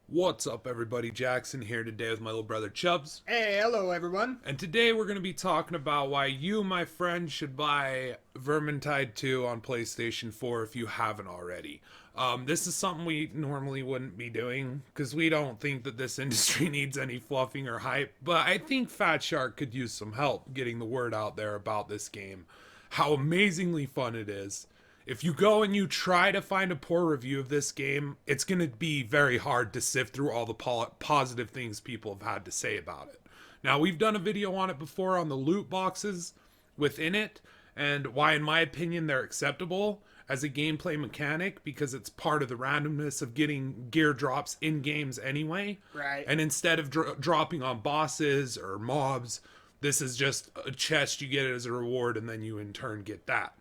What's up, everybody? Jackson here today with my little brother Chubbs. Hey, hello everyone. And today we're going to be talking about why you, my friend, should buy Vermintide 2 on PlayStation 4 if you haven't already. This is something we normally wouldn't be doing because we don't think that this industry needs any fluffing or hype. But I think Fat Shark could use some help getting the word out there about this game, how amazingly fun it is. If you go and you try to find a poor review of this game, it's going to be very hard to sift through all the positive things people have had to say about it. Now, we've done a video on it before on the loot boxes within it, and why, in my opinion, they're acceptable as a gameplay mechanic because it's part of the randomness of getting gear drops in games anyway. Right. And instead of dropping on bosses or mobs, this is just a chest you get as a reward, and then you in turn get that.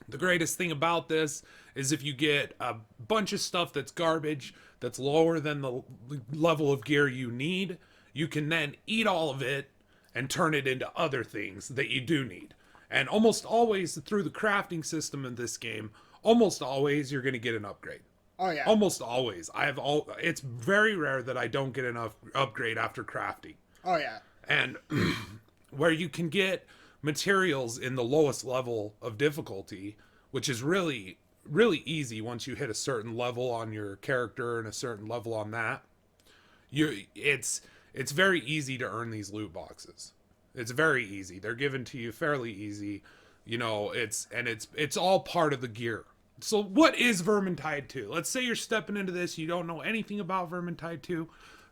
The greatest thing about this is if you get a bunch of stuff that's garbage, that's lower than the level of gear you need, you can then eat all of it and turn it into other things that you do need. And almost always through the crafting system in this game, almost always you're going to get an upgrade. Oh yeah. Almost always. It's very rare that I don't get an upgrade after crafting. Oh yeah. And where you can get materials in the lowest level of difficulty, which is really easy once you hit a certain level on your character and a certain level on that. It's very easy to earn these loot boxes. It's very easy. They're given to you fairly easy. It's all part of the gear. So what is Vermintide 2? Let's say you're stepping into this, you don't know anything about Vermintide 2.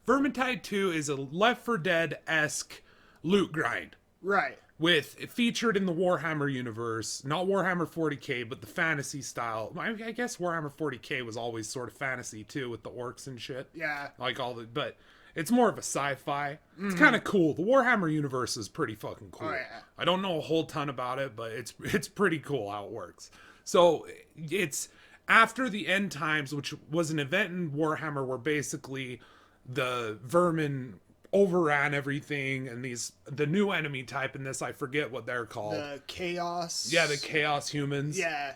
Vermintide 2 is a Left 4 Dead-esque loot grind. Right. Featured in the Warhammer universe, not Warhammer 40k, but the fantasy style. I guess Warhammer 40k was always sort of fantasy too, with the orcs and shit. Yeah. But it's more of a sci-fi. It's kind of cool. The Warhammer universe is pretty fucking cool. Oh, yeah. I don't know a whole ton about it, but it's pretty cool how it works. So it's after the end times, which was an event in Warhammer where basically the vermin overran everything, and the new enemy type in this, I forget what they're called. The chaos. Yeah, the chaos humans. Yeah.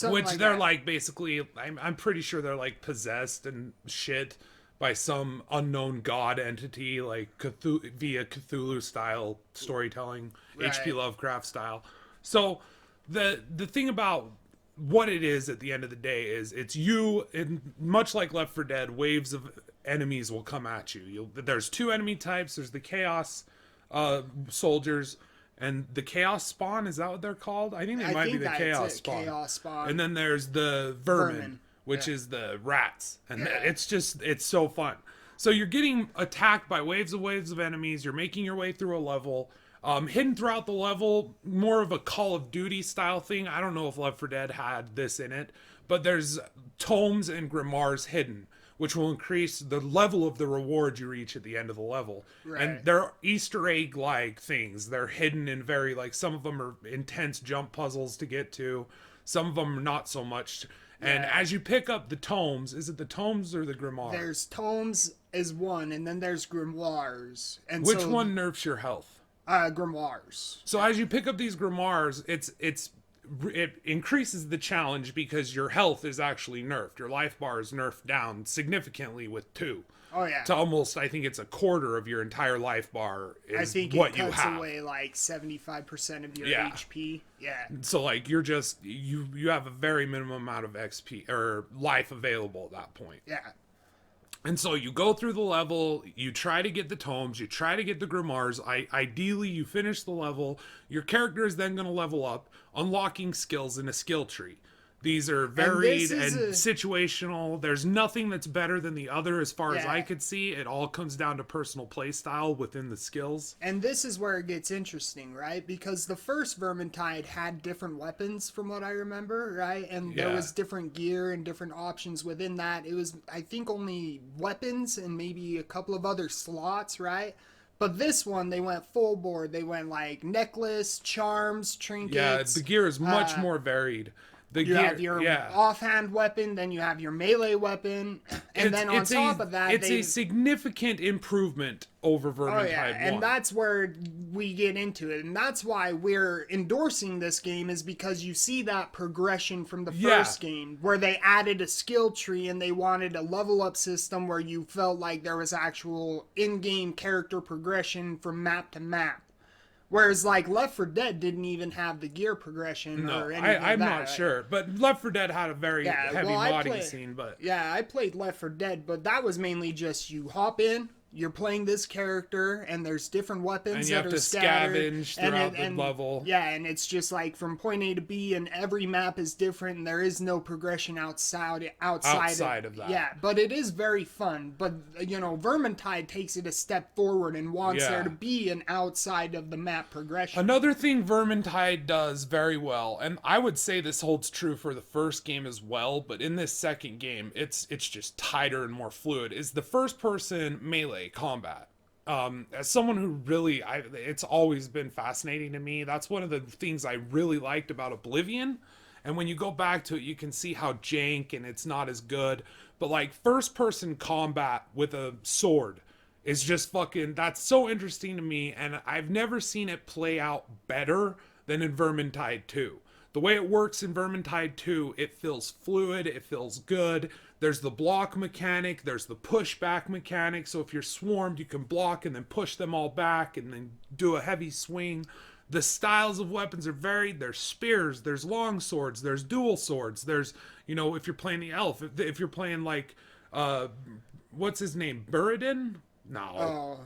Which like they're that. like basically, I'm pretty sure they're like possessed and shit by some unknown god entity, like via Cthulhu style storytelling, Right. H.P. Lovecraft style. So the thing about what it is at the end of the day is it's you, and much like Left 4 Dead, waves of enemies will come at you. There's two enemy types. There's the chaos soldiers and the chaos spawn. Is that what they're called? I think it might be the chaos spawn. Chaos spawn. And then there's the vermin, Vermin. which Yeah. is the rats. And Yeah. it's so fun. So you're getting attacked by waves of enemies. You're making your way through a level. Hidden throughout the level, more of a Call of Duty style thing. I don't know if Left 4 Dead had this in it, but there's tomes and grimoires hidden, which will increase the level of the reward you reach at the end of the level. Right. And they're Easter egg like things. They're hidden in very, like, some of them are intense jump puzzles to get to. Some of them not so much. And Yeah. as you pick up the tomes, is it the tomes or the grimoire? There's tomes is one, and then there's grimoires. And Which so, one nerfs your health? Grimoires. So as you pick up these grimoires, it increases the challenge because your health is actually nerfed. Your life bar is nerfed down significantly with 2. Oh yeah. To almost, I think it's a quarter of your entire life bar I is think what it you cuts have. away like 75% of your Yeah. HP. Yeah. So like you're just you have a very minimum amount of XP or life available at that point. Yeah. And so you go through the level, you try to get the tomes, you try to get the grimoires. Ideally, you finish the level. Your character is then going to level up, unlocking skills in a skill tree. These are varied and situational. There's nothing that's better than the other as far as I could see. It all comes down to personal play style within the skills. And this is where it gets interesting, right? Because the first Vermintide had different weapons from what I remember, right? And there was different gear and different options within that. It was, I think, only weapons and maybe a couple of other slots, right? But this one, they went full board. They went like necklace, charms, trinkets. Yeah, the gear is much more varied. You have your offhand weapon, then you have your melee weapon, and then on top of that, it's a significant improvement over Vermintide 1. And that's where we get into it, and that's why we're endorsing this game, is because you see that progression from the first game, where they added a skill tree and they wanted a level up system where you felt like there was actual in-game character progression from map to map. Whereas, like, Left 4 Dead didn't even have the gear progression or anything like that. I'm not sure. But Left 4 Dead had a very heavy modding scene. But yeah, I played Left 4 Dead, but that was mainly just you hop in, you're playing this character, and there's different weapons that are scattered. And you have to scavenge throughout the level. Yeah, and it's just like from point A to B, and every map is different, and there is no progression outside of that. Yeah, but it is very fun. But, you know, Vermintide takes it a step forward and wants there to be an outside of the map progression. Another thing Vermintide does very well, and I would say this holds true for the first game as well, but in this second game, it's just tighter and more fluid, is the first-person melee combat. As someone who really, it's always been fascinating to me. That's one of the things I really liked about Oblivion. And when you go back to it, you can see how jank and it's not as good. But like first person combat with a sword is just fucking, that's so interesting to me. And I've never seen it play out better than in Vermintide 2. The way it works in Vermintide 2, it feels fluid, it feels good. There's the block mechanic, there's the pushback mechanic, so if you're swarmed, you can block and then push them all back and then do a heavy swing. The styles of weapons are varied. There's spears, there's long swords, there's dual swords, there's, you know, if you're playing the elf, if you're playing like, what's his name, Burridin? No.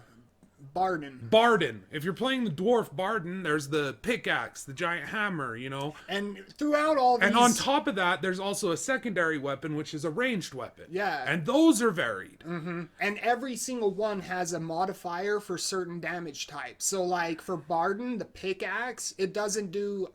Barden. If you're playing the dwarf Barden, there's the pickaxe, the giant hammer, you know. And throughout all these... And on top of that, there's also a secondary weapon, which is a ranged weapon. Yeah. And those are varied. Mm-hmm. And every single one has a modifier for certain damage types. So, like, for Barden, the pickaxe, it doesn't do,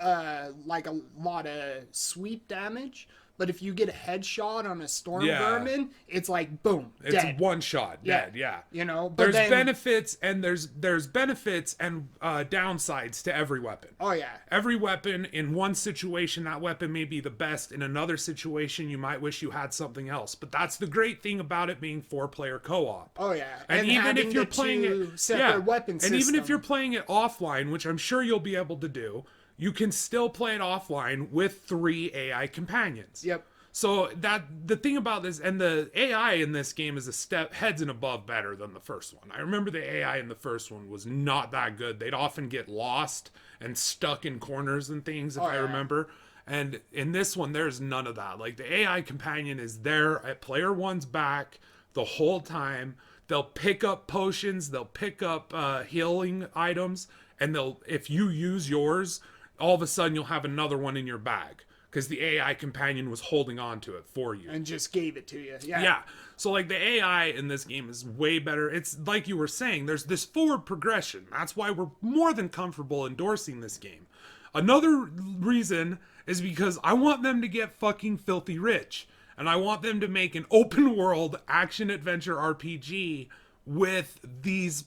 like, a lot of sweep damage. But if you get a headshot on a storm vermin, it's like boom, it's dead. One shot, dead. Yeah, you know. But there's benefits and there's benefits and downsides to every weapon. Oh yeah. Every weapon in one situation, that weapon may be the best. In another situation, you might wish you had something else. But that's the great thing about it being 4-player co-op. Oh yeah. And even if you're playing it separate weapon system. And even if you're playing it offline, which I'm sure you'll be able to do, you can still play it offline with 3 AI companions. Yep. So that the thing about this, and the AI in this game is a step heads and above better than the first one. I remember the AI in the first one was not that good. They'd often get lost and stuck in corners and things, if I remember. And in this one, there's none of that. Like the AI companion is there at player one's back the whole time. They'll pick up potions, they'll pick up healing items, and they'll, if you use yours, all of a sudden you'll have another one in your bag because the AI companion was holding on to it for you. And just gave it to you. Yeah. Yeah. So like the AI in this game is way better. It's like you were saying, there's this forward progression. That's why we're more than comfortable endorsing this game. Another reason is because I want them to get fucking filthy rich. And I want them to make an open world action adventure RPG with these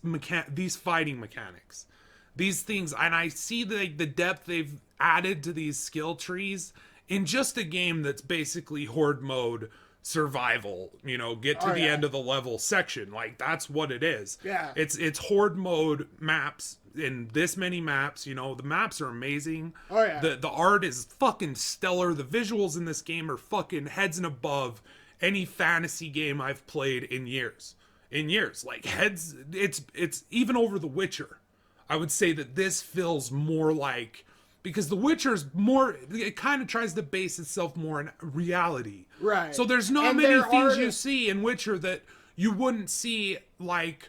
fighting mechanics. These things, and I see the depth they've added to these skill trees in just a game that's basically horde mode survival, you know, get to the end of the level section. Like that's what it is. Yeah. It's horde mode maps in this many maps, you know, the maps are amazing. Oh yeah. The art is fucking stellar. The visuals in this game are fucking heads and above any fantasy game I've played in years. Like heads, it's even over The Witcher. I would say that this feels more like, because The Witcher's more, it kind of tries to base itself more in reality. Right. So there's not many things you see in Witcher that you wouldn't see like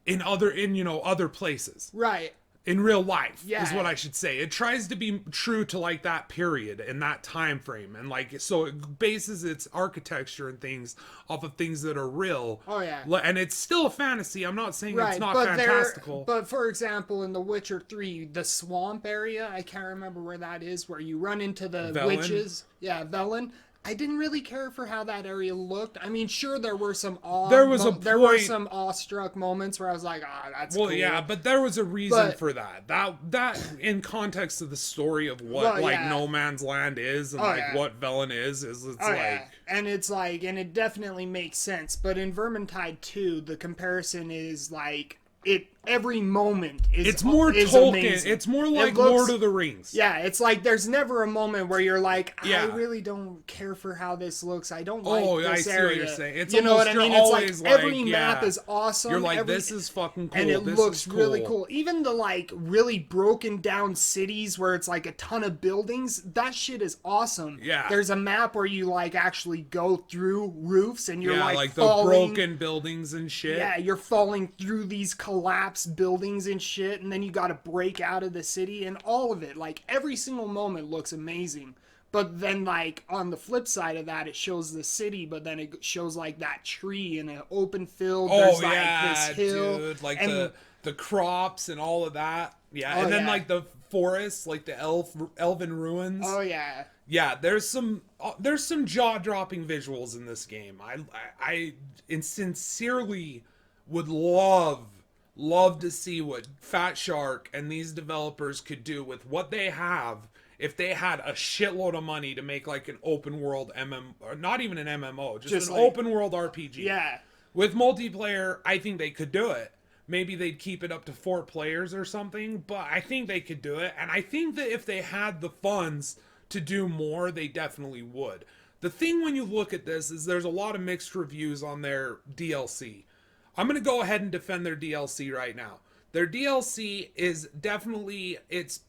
in other places. Right. In real life, is what I should say. It tries to be true to like that period and that time frame, and like so it bases its architecture and things off of things that are real. Oh yeah, and it's still a fantasy. I'm not saying it's not fantastical. But for example, in The Witcher 3, the swamp area, I can't remember where that is, where you run into the witches. Yeah, Velen. I didn't really care for how that area looked. I mean, sure, there were some There was some awestruck moments where I was like, ah, that's well, cool. yeah, but there was a reason But for that. That in context of the story of what well, like yeah. No Man's Land is and Oh, like yeah. what Velen is it's Oh, like yeah. And it's like, and it definitely makes sense. But in Vermintide 2, the comparison is like, every moment is it's more is Tolkien. amazing. It's more It like looks- Lord of the Rings. Yeah, it's like there's never a moment where you're like, I Yeah. really don't care for how this looks. I don't like Oh, this I see area. what you're saying. It's you know what almost- I mean? you're It's always like every like, map yeah. is awesome. You're like, this is fucking cool. And it this looks is cool. really cool. Even the like really broken down cities where it's like a ton of buildings, that shit is awesome. Yeah. There's a map where you like actually go through roofs and you're Yeah, like the falling. broken buildings and shit. Yeah, you're falling through these collapsed buildings and shit, and then you gotta break out of the city, and all of it, like, every single moment looks amazing. But then, like, on the flip side of that, it shows the city, but then it shows, like, that tree in an open field. Oh, There's, yeah, like, this hill. dude. Like, and, the crops and all of that. Yeah, Oh, and then, yeah. like, the forests, like the elven ruins. Oh, yeah. Yeah, there's some jaw-dropping visuals in this game. I sincerely would love to see what Fat Shark and these developers could do with what they have if they had a shitload of money to make like an open world or not even an MMO, just an like- open world RPG. Yeah. With multiplayer, I think they could do it. Maybe they'd keep it up to 4 players or something, but I think they could do it. And I think that if they had the funds to do more, they definitely would. The thing when you look at this is there's a lot of mixed reviews on their DLC. I'm going to go ahead and defend their DLC right now. Their DLC is definitely, it's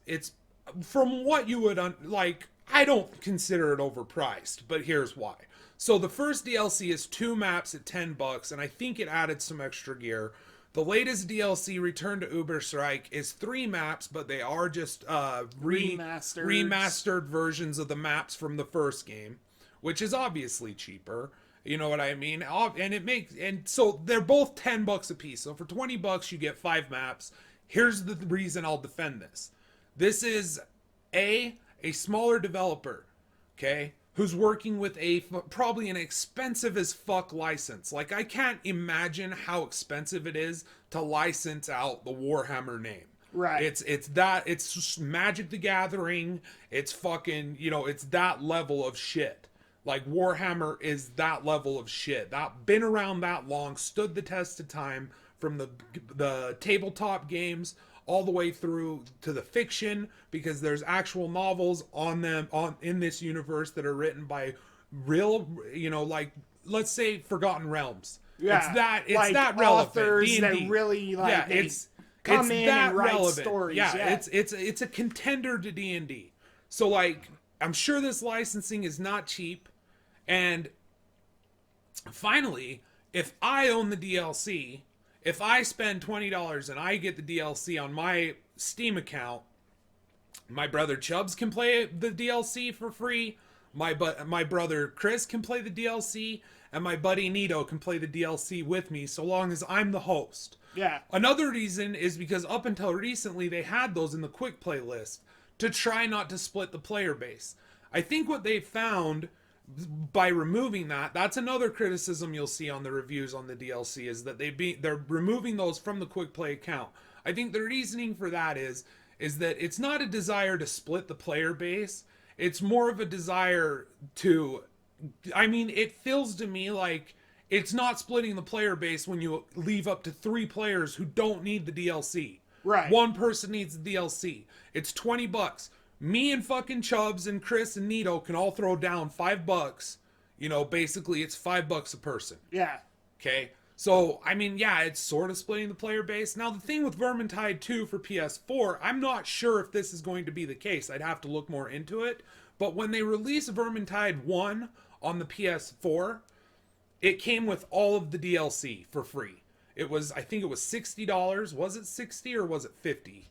from what you would, like, I don't consider it overpriced, but here's why. So the first DLC is 2 maps at $10, and I think it added some extra gear. The latest DLC, Return to Uberstrike, is 3 maps, but they are just remastered versions of the maps from the first game, which is obviously cheaper. You know what I mean? And so they're both $10 a piece. So for $20 you get 5 maps. Here's the reason I'll defend this. This is a smaller developer, okay, who's working with probably an expensive as fuck license. Like, I can't imagine how expensive it is to license out the Warhammer name. Right. It's just Magic the Gathering. It's fucking, it's that level of shit. Like, Warhammer is that level of shit. That been around that long, stood the test of time, from the tabletop games all the way through to the fiction, because there's actual novels in this universe that are written by real, like, let's say Forgotten Realms. Yeah. It's like that relevant. authors D&D. that really, like, yeah, it's come in that and write relevant. stories. Yeah, it's a contender to D&D. So, like, I'm sure this licensing is not cheap. And finally, if I own the DLC, if I spend $20 and I get the DLC on my Steam account, my brother Chubbz can play the DLC for free. My brother Chris can play the DLC, and my buddy Nito can play the DLC with me, so long as I'm the host. Yeah. Another reason is because up until recently they had those in the quick play list to try not to split the player base. I think what they found by removing that's another criticism you'll see on the reviews on the DLC, is that they're removing those from the quick play account. I think the reasoning for that is that it's not a desire to split the player base. It's more of a desire to, it feels to me like it's not splitting the player base when you leave up to 3 players who don't need the DLC. Right. 1 person needs the DLC. It's $20. Me and fucking Chubbz and Chris and Nito can all throw down $5. Basically it's $5 a person. Yeah. Okay. So, it's sort of splitting the player base. Now, the thing with Vermintide 2 for PS4, I'm not sure if this is going to be the case. I'd have to look more into it. But when they released Vermintide 1 on the PS4, it came with all of the DLC for free. I think it was $60. Was it 60 or was it 50?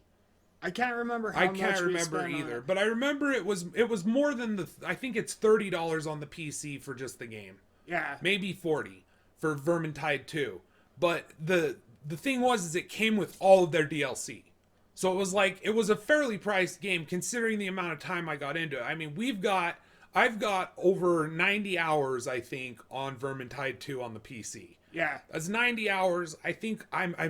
I can't remember how I much can't we remember spent either, on it. but I remember it was more than I think it's $30 on the PC for just the game. Yeah. Maybe 40 for Vermintide 2. But the thing is it came with all of their DLC. So it was a fairly priced game considering the amount of time I got into it. We've got I've got over 90 hours, I think, on Vermintide 2 on the PC. Yeah. That's 90 hours. I think I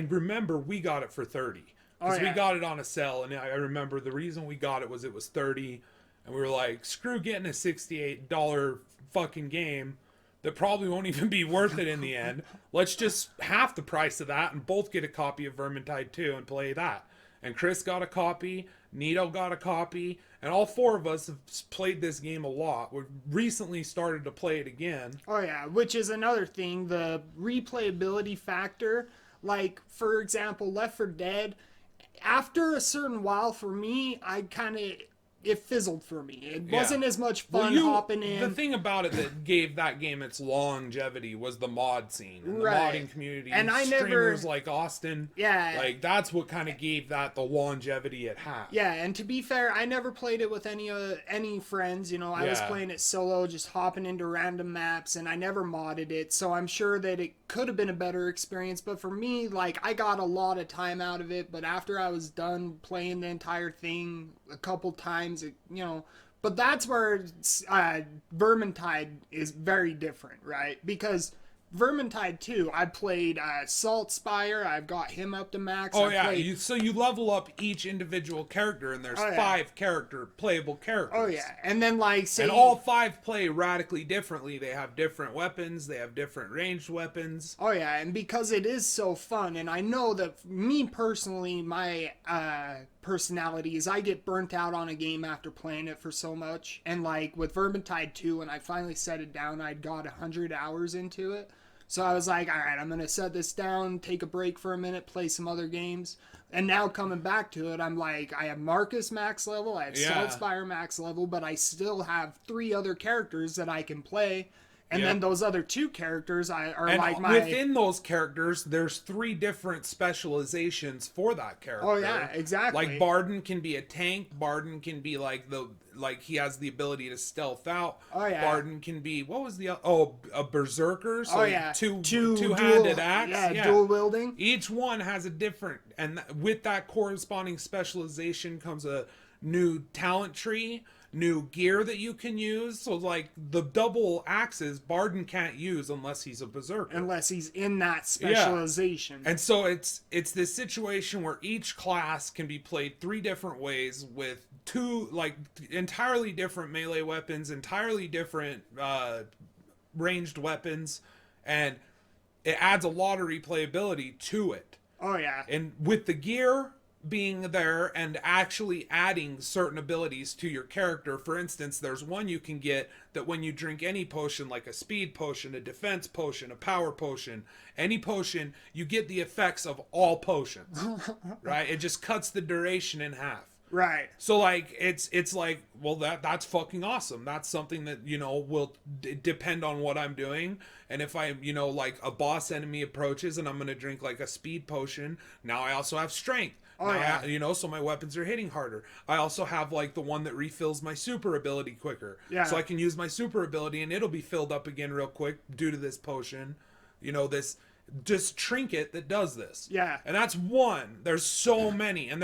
remember we got it for 30. Because we got it on a sale, and I remember the reason we got it was 30, and we were like, screw getting a $68 fucking game that probably won't even be worth it in the end. Let's just half the price of that and both get a copy of Vermintide 2 and play that. And Chris got a copy, Nito got a copy, and all four of us have played this game a lot. We've recently started to play it again. Oh yeah, which is another thing, the replayability factor. Like, for example, Left 4 Dead, after a certain while, for me, it fizzled for me. It wasn't as much fun hopping in. The thing about it that gave that game its longevity was the mod scene, and the modding community, and streamers like Austin. Yeah, like that's what kind of gave that the longevity it had. Yeah, and to be fair, I never played it with any friends. You know, I was playing it solo, just hopping into random maps, and I never modded it. So I'm sure that it could have been a better experience. But for me, like, I got a lot of time out of it. But after I was done playing the entire thing a couple times, but that's where Vermintide is very different, right? Because Vermintide 2, I played Salt Spire. I've got him up to max. So you level up each individual character, and there's 5 playable characters. Oh yeah, and then and all 5 play radically differently. They have different weapons. They have different ranged weapons. Oh yeah, and because it is so fun, and I know that me personally, my personality is I get burnt out on a game after playing it for so much. And like with Vermintide 2, when I finally set it down, I'd got 100 hours into it. So I was like, all right, I'm going to set this down, take a break for a minute, play some other games. And now coming back to it, I'm like, I have Marcus max level, I have Salt Spire max level, but I still have 3 other characters that I can play. And then those other 2 characters within those characters, there's 3 different specializations for that character. Oh yeah, exactly. Like Barden can be a tank. Barden can be he has the ability to stealth out. Oh yeah. Barden can be a berserker. So two-handed axe. Yeah, dual wielding. Each one has a different, and with that corresponding specialization comes a new talent tree. New gear that you can use. So like the double axes Barden can't use unless he's a berserker, unless he's in that specialization. And so it's this situation where each class can be played 3 different ways with 2 entirely different melee weapons, entirely different ranged weapons, and it adds a lot of replayability to it. Oh yeah. And with the gear being there and actually adding certain abilities to your character. For instance, there's one you can get that when you drink any potion, like a speed potion, a defense potion, a power potion, any potion, you get the effects of all potions, right? It just cuts the duration in half. Right. So like it's like, well, that's fucking awesome. That's something that, will depend on what I'm doing. And if I, like a boss enemy approaches and I'm going to drink like a speed potion, now I also have strength. Oh, yeah. So my weapons are hitting harder. I also have like the one that refills my super ability quicker. Yeah. So I can use my super ability and it'll be filled up again real quick due to this potion. This just trinket that does this. Yeah. And that's one. There's so many, and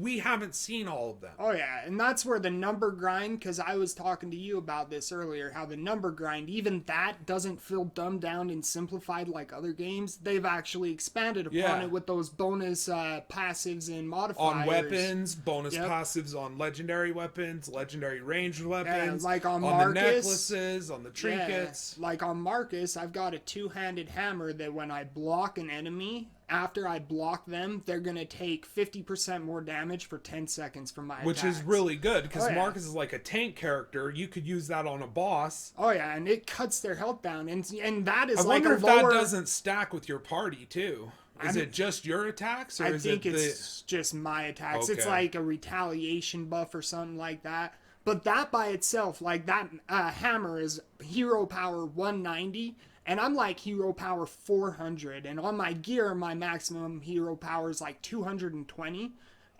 we haven't seen all of them. Oh yeah, and that's where the number grind, because I was talking to you about this earlier, how the number grind, even that doesn't feel dumbed down and simplified like other games. They've actually expanded upon it with those bonus passives and modifiers. On weapons, bonus passives on legendary weapons, legendary ranged weapons. Yeah, like on Marcus, the necklaces, on the trinkets. Yeah, like on Marcus, I've got a 2-handed hammer that when I block an enemy, after I block them, they're going to take 50% more damage for 10 seconds from my Which attacks. is really good, because Marcus is like a tank character. You could use that on a boss. Oh yeah, and it cuts their health down, and that is I like wonder a if lower... that doesn't stack with your party, too. Is it just your attacks, or is it I think it's just my attacks. Okay. It's like a retaliation buff or something like that. But that by itself, like that hammer is hero power 190, and I'm like hero power 400, and on my gear, my maximum hero power is like 220.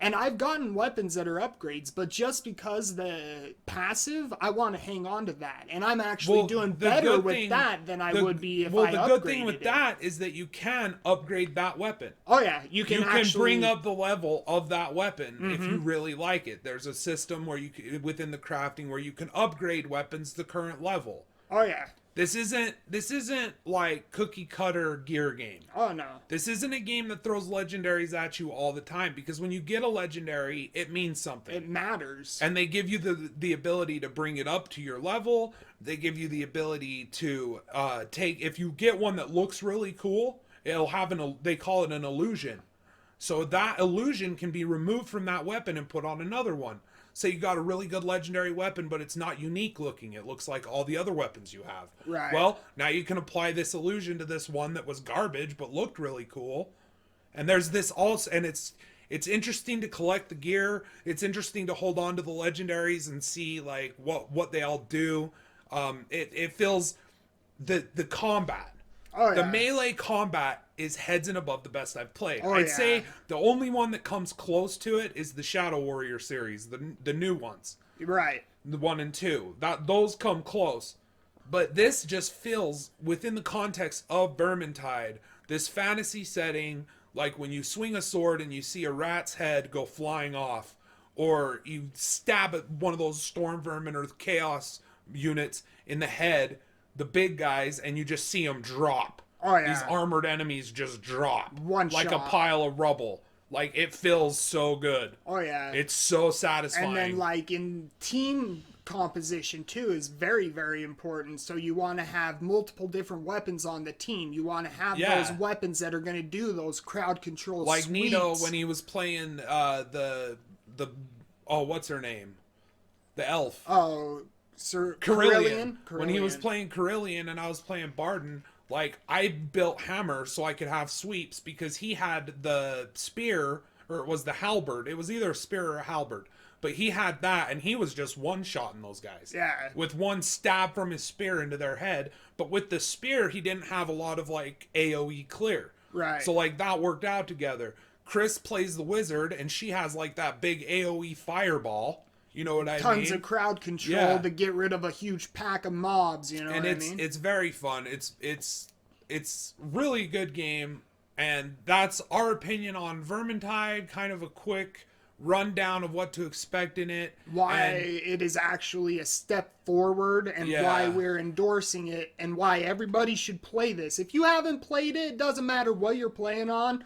And I've gotten weapons that are upgrades, but just because the passive, I want to hang on to that. And I'm actually doing better with that than I would be if I upgraded it. Well, the good thing with that is that you can upgrade that weapon. Oh, yeah. You can bring up the level of that weapon if you really like it. There's a system where within the crafting where you can upgrade weapons to current level. Oh, yeah. This isn't like cookie cutter gear game. Oh no. This isn't a game that throws legendaries at you all the time, because when you get a legendary, it means something. It matters. And they give you the ability to bring it up to your level. They give you the ability to if you get one that looks really cool, it'll have they call it an illusion. So that illusion can be removed from that weapon and put on another one. Say you got a really good legendary weapon, but it's not unique looking. It looks like all the other weapons you have. Right. Well, now you can apply this illusion to this one that was garbage, but looked really cool. And there's this also, and it's interesting to collect the gear. It's interesting to hold on to the legendaries and see like what they all do. It feels the combat. Oh, yeah. The melee combat is heads and above the best I've played. I'd say the only one that comes close to it is the Shadow Warrior series, the new ones. Right. The 1 and 2. Those come close. But this just feels, within the context of Vermintide, this fantasy setting, like when you swing a sword and you see a rat's head go flying off, or you stab at one of those storm vermin or chaos units in the head, the big guys, and you just see them drop. Oh, yeah. These armored enemies just drop. One like shot. A pile of rubble. Like, it feels so good. Oh, yeah. It's so satisfying. And then, like, in team composition, too, is very, very important. So you want to have multiple different weapons on the team. You want to have those weapons that are going to do those crowd control like sweeps. Nito, when he was playing what's her name? The elf. Oh, Sir Carillion. When he was playing Carillion and I was playing Barden, like, I built Hammer so I could have sweeps because he had the spear, or it was the halberd. It was either a spear or a halberd. But he had that, and he was just one-shotting those guys. Yeah. With one stab from his spear into their head. But with the spear, he didn't have a lot of, like, AoE clear. Right. So, like, that worked out together. Chris plays the wizard, and she has, like, that big AoE fireball. You know what I mean? Tons of crowd control to get rid of a huge pack of mobs, you know what I mean? And it's very fun. It's really good game, and that's our opinion on Vermintide, kind of a quick rundown of what to expect in it. Why it is actually a step forward, and why we're endorsing it, and why everybody should play this. If you haven't played it, it doesn't matter what you're playing on,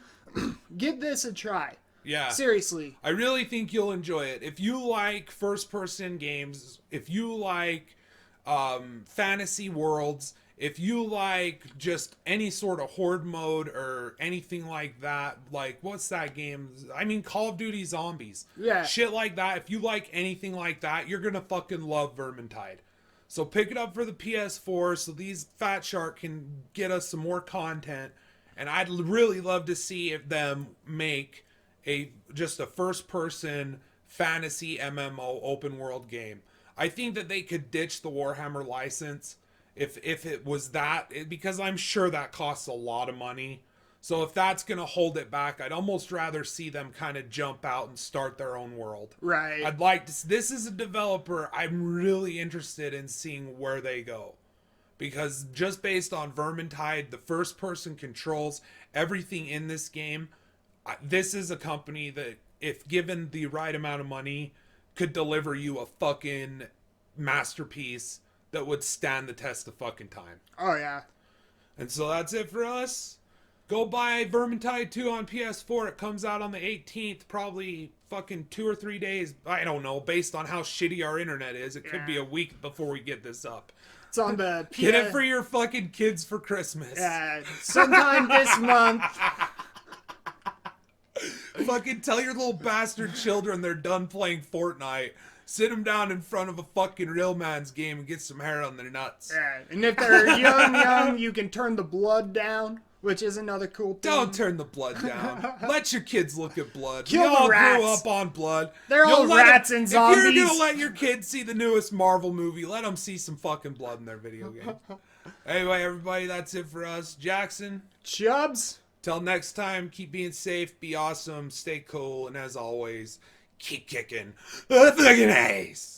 give this a try. Yeah. Seriously. I really think you'll enjoy it. If you like first-person games, if you like fantasy worlds, if you like just any sort of horde mode or anything like that, like, what's that game? I mean, Call of Duty Zombies. Yeah. Shit like that. If you like anything like that, you're gonna fucking love Vermintide. So pick it up for the PS4 so these Fat Shark can get us some more content. And I'd really love to see if them make just a first-person fantasy MMO open world game. I think that they could ditch the Warhammer license if it was that, because I'm sure that costs a lot of money. So if that's going to hold it back, I'd almost rather see them kind of jump out and start their own world. Right. I'd like to. This is a developer I'm really interested in seeing where they go. Because just based on Vermintide, the first-person controls, everything in this game, this is a company that, if given the right amount of money, could deliver you a fucking masterpiece that would stand the test of fucking time. Oh, yeah. And so that's it for us. Go buy Vermintide 2 on PS4. It comes out on the 18th, probably fucking 2 or 3 days. I don't know, based on how shitty our internet is. It could be a week before we get this up. It's on the Get it for your fucking kids for Christmas. Yeah, sometime this month. Fucking tell your little bastard children they're done playing Fortnite. Sit them down in front of a fucking real man's game and get some hair on their nuts. Yeah, and if they're young, you can turn the blood down, which is another cool thing. Don't turn the blood down. Let your kids look at blood. Kill we all the rats. grew up on blood. They're all rats and zombies. If you're gonna let your kids see the newest Marvel movie, let them see some fucking blood in their video game. Anyway, everybody, that's it for us. Jackson. Chubbz. Till next time, keep being safe, be awesome, stay cool, and as always, keep kicking the fucking ace.